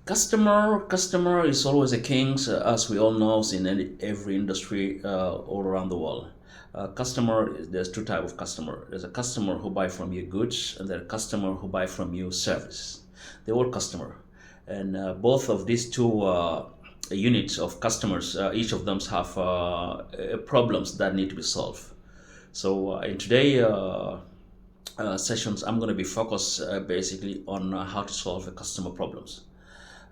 Customer is always a king, as we all know, in every industry all around the world. There's two type of customer. There's a customer who buy from you goods, and there's a customer who buy from you service. They're all customer, and both of these two units of customers, each of them have problems that need to be solved. So in today sessions, I'm going to be focused basically on how to solve the customer problems.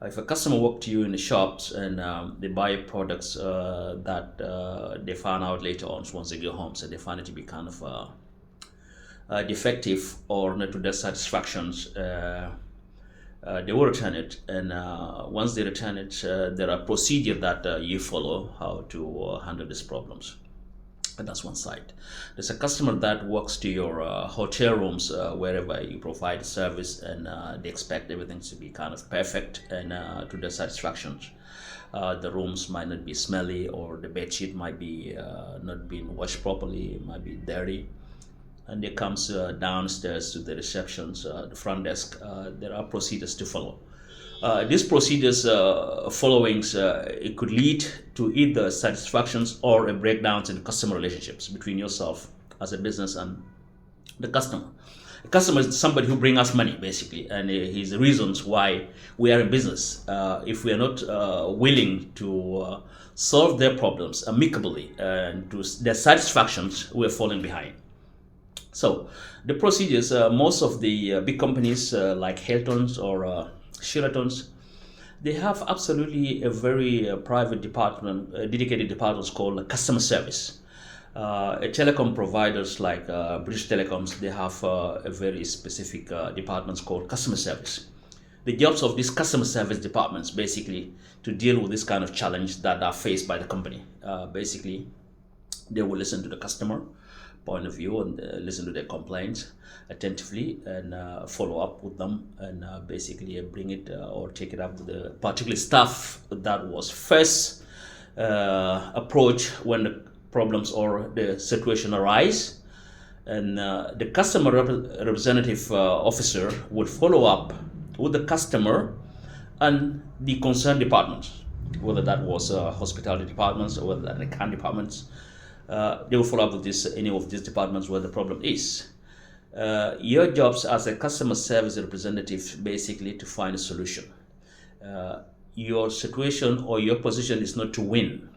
If a customer walk to you in the shops and they buy products that they found out later on once they go home, so they find it to be kind of defective or not to their satisfactions, they will return it. And once they return it, there are procedures that you follow how to handle these problems. And that's one side. There's a customer that walks to your hotel rooms, wherever you provide service, and they expect everything to be kind of perfect and to their satisfaction. The rooms might not be smelly, or the bed sheet might be not being washed properly, it might be dirty. And they comes downstairs to the receptions, the front desk. There are procedures to follow. These procedures followings, it could lead to either satisfactions or a breakdown in customer relationships between yourself as a business and the customer. The customer is somebody who brings us money, basically, and he's the reasons why we are in business. If we are not willing to solve their problems amicably and to their satisfactions, we're falling behind. So the procedures, most of the big companies like Hilton's or Sheratons, they have absolutely a very private department, dedicated departments called customer service. Telecom providers like British Telecoms, they have a very specific departments called customer service. The jobs of these customer service departments basically to deal with this kind of challenge that are faced by the company. Basically, they will listen to the customer point of view and listen to their complaints attentively and follow up with them and basically bring it or take it up with the particular staff that was first approached when the problems or the situation arise. And the customer representative officer would follow up with the customer and the concerned departments, whether that was hospitality departments or whether that account departments. They will follow up with any of these departments where the problem is. Your jobs as a customer service representative basically to find a solution. Your situation or your position is not to win.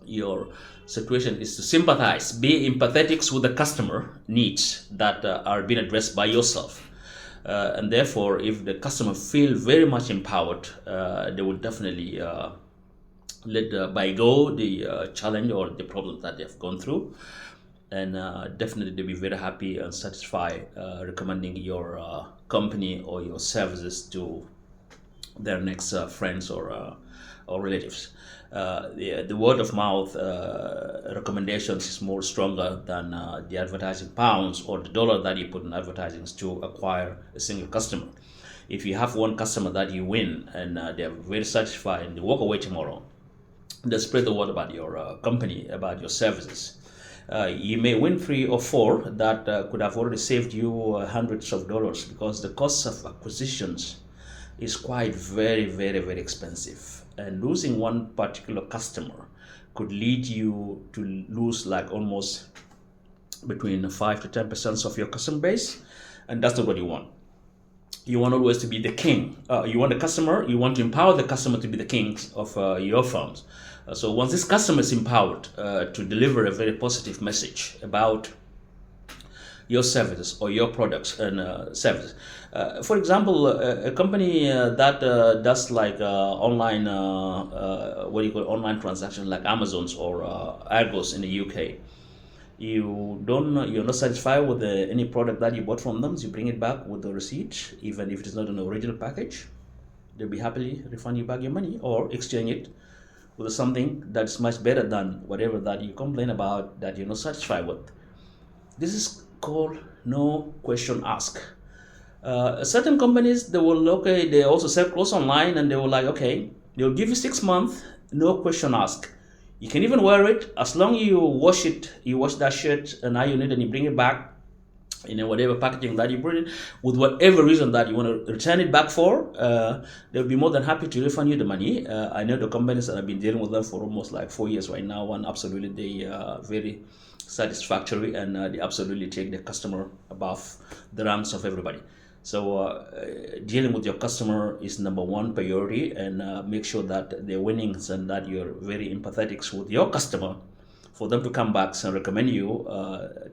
Your situation is to sympathize, be empathetic with the customer needs that are being addressed by yourself. And therefore, if the customer feel very much empowered, they will definitely let by go the challenge or the problem that they've gone through, and definitely they'll be very happy and satisfied recommending your company or your services to their next friends or relatives. The word of mouth recommendations is more stronger than the advertising pounds or the dollar that you put in advertising to acquire a single customer. If you have one customer that you win and they're very satisfied and they walk away tomorrow, they spread the word about your company, about your services. You may win 3 or 4 that could have already saved you hundreds of dollars, because the cost of acquisitions is quite very expensive. And losing one particular customer could lead you to lose like almost between 5 to 10% of your customer base, and that's not what you want. You want always to be the king. You want the customer, you want to empower the customer to be the king of your firms. So once this customer is empowered to deliver a very positive message about your services or your products and services. For example, a company that does like online, online transactions like Amazon's or Argos in the UK. You're not satisfied with any product that you bought from them, so you bring it back with the receipt, even if it is not an original package. They'll be happily refund you back your money or exchange it with something that's much better than whatever that you complain about that you're not satisfied with. This is called no question ask. Certain companies, they also sell clothes online, and they will like, okay, they'll give you 6 months, no question ask. You can even wear it as long as you wash that shirt and iron it and you bring it back. whatever packaging that you bring, with whatever reason that you want to return it back for, they'll be more than happy to refund you the money. I know the companies that have been dealing with them for almost like 4 years right now, and absolutely they are very satisfactory, and they absolutely take the customer above the ranks of everybody. So dealing with your customer is number one priority, and make sure that they're winnings and that you're very empathetic with your customer for them to come back and recommend you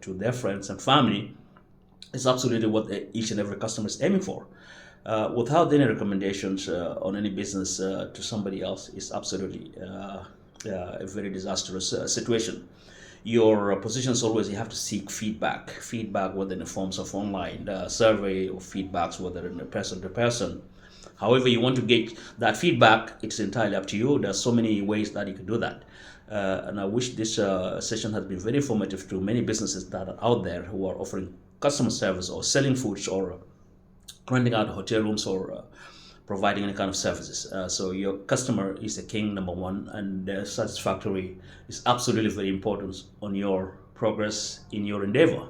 to their friends and family. It's absolutely what each and every customer is aiming for. Without any recommendations on any business to somebody else is absolutely a very disastrous situation. Your position is always you have to seek feedback whether in the forms of online survey or feedbacks whether in a person to person. However you want to get that feedback, it's entirely up to you. There's so many ways that you can do that. And I wish this session has been very informative to many businesses that are out there who are offering customer service or selling foods or renting out hotel rooms or providing any kind of services. So your customer is the king, number one, and satisfactory is absolutely very important on your progress in your endeavor.